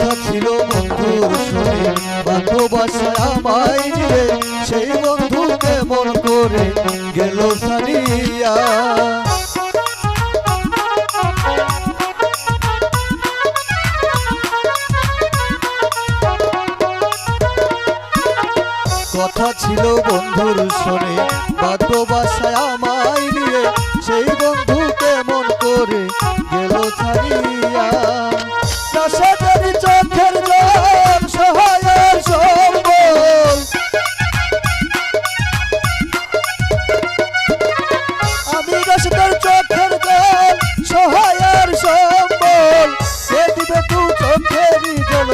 কথা ছিল বন্ধুর শুনে ভালোবাসায় আমায় নিয়ে সেই বন্ধু কেমন করে গেল সারিয়া। কথা ছিল বন্ধুর শোনে ভালোবাসায় আমায় নিয়ে সেই বন্ধু কেমন করে গেল ছাড়িয়া। রাশেদের চোখের জল সহায়ের সম্বল, আমি রাশেদের চোখের জল সহায়ের সম্বল, কে দিবে তু চোখেরই জল